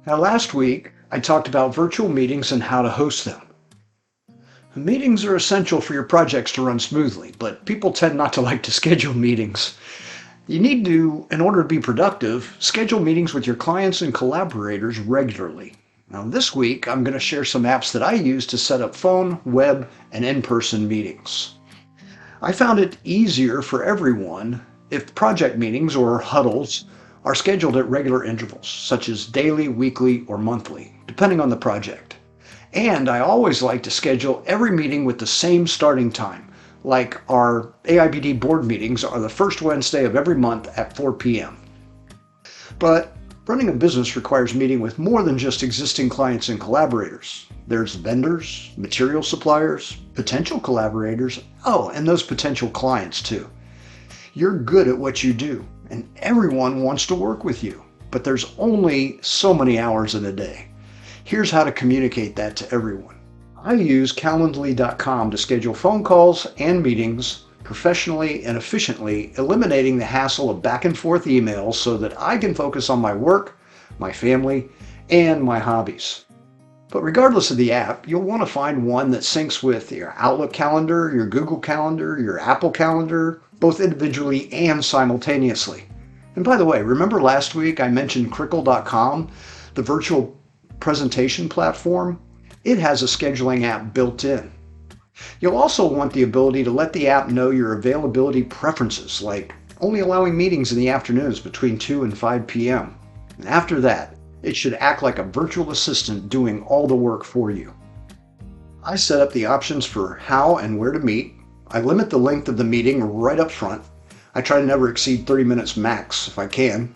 Now, last week, I talked about virtual meetings and how to host them. Meetings are essential for your projects to run smoothly, but people tend not to like to schedule meetings. You need to, in order to be productive, schedule meetings with your clients and collaborators regularly. Now, this week, I'm going to share some apps that I use to set up phone, web, and in-person meetings. I found it easier for everyone if project meetings, or huddles, are scheduled at regular intervals, such as daily, weekly, or monthly, depending on the project. And I always like to schedule every meeting with the same starting time, like our AIBD board meetings are the first Wednesday of every month at 4 p.m. But running a business requires meeting with more than just existing clients and collaborators. There's vendors, material suppliers, potential collaborators, and those potential clients too. You're good at what you do, and everyone wants to work with you, but there's only so many hours in a day. Here's how to communicate that to everyone. I use calendly.com to schedule phone calls and meetings professionally and efficiently, eliminating the hassle of back and forth emails so that I can focus on my work, my family, and my hobbies. But regardless of the app, you'll want to find one that syncs with your Outlook calendar, your Google Calendar, your Apple Calendar, both individually and simultaneously. And by the way, remember last week I mentioned Crickle.com, the virtual presentation platform? It has a scheduling app built in. You'll also want the ability to let the app know your availability preferences, like only allowing meetings in the afternoons between 2 and 5 p.m. And after that, it should act like a virtual assistant doing all the work for you. I set up the options for how and where to meet. I limit the length of the meeting right up front. I try to never exceed 30 minutes max if I can.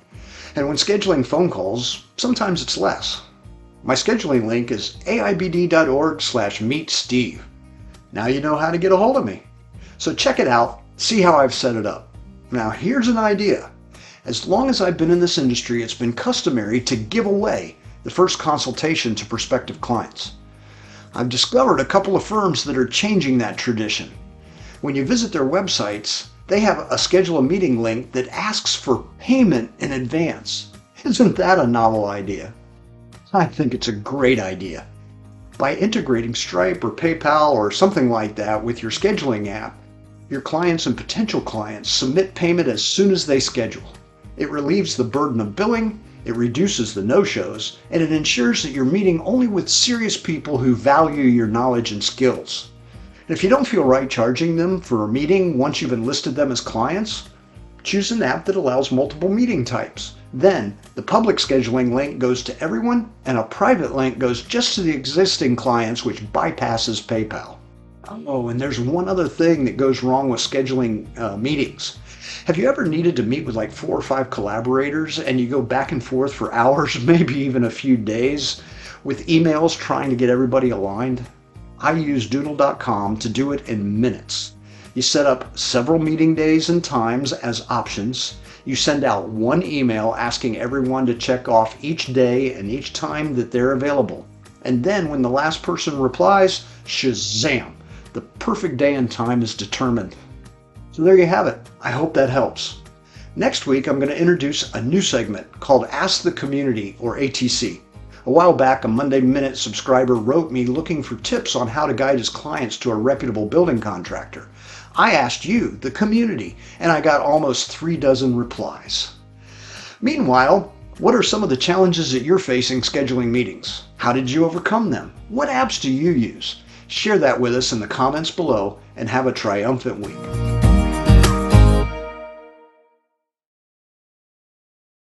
And when scheduling phone calls, sometimes it's less. My scheduling link is aibd.org/meetsteve. Now you know how to get a hold of me. So check it out, see how I've set it up. Now here's an idea. As long as I've been in this industry, it's been customary to give away the first consultation to prospective clients. I've discovered a couple of firms that are changing that tradition. When you visit their websites, they have a schedule a meeting link that asks for payment in advance. Isn't that a novel idea? I think it's a great idea. By integrating Stripe or PayPal or something like that with your scheduling app, your clients and potential clients submit payment as soon as they schedule. It relieves the burden of billing, it reduces the no-shows, and it ensures that you're meeting only with serious people who value your knowledge and skills. And if you don't feel right charging them for a meeting once you've enlisted them as clients, choose an app that allows multiple meeting types. Then, the public scheduling link goes to everyone, and a private link goes just to the existing clients, which bypasses PayPal. Oh, and there's one other thing that goes wrong with scheduling meetings. Have you ever needed to meet with like 4 or 5 collaborators and you go back and forth for hours, maybe even a few days, with emails trying to get everybody aligned? I use doodle.com to do it in minutes. You set up several meeting days and times as options. You send out one email asking everyone to check off each day and each time that they're available. And then when the last person replies, shazam, the perfect day and time is determined. So there you have it. I hope that helps. Next week, I'm going to introduce a new segment called Ask the Community, or ATC. A while back, a Monday Minute subscriber wrote me looking for tips on how to guide his clients to a reputable building contractor. I asked you, the community, and I got almost 36 replies. Meanwhile, what are some of the challenges that you're facing scheduling meetings? How did you overcome them? What apps do you use? Share that with us in the comments below and have a triumphant week.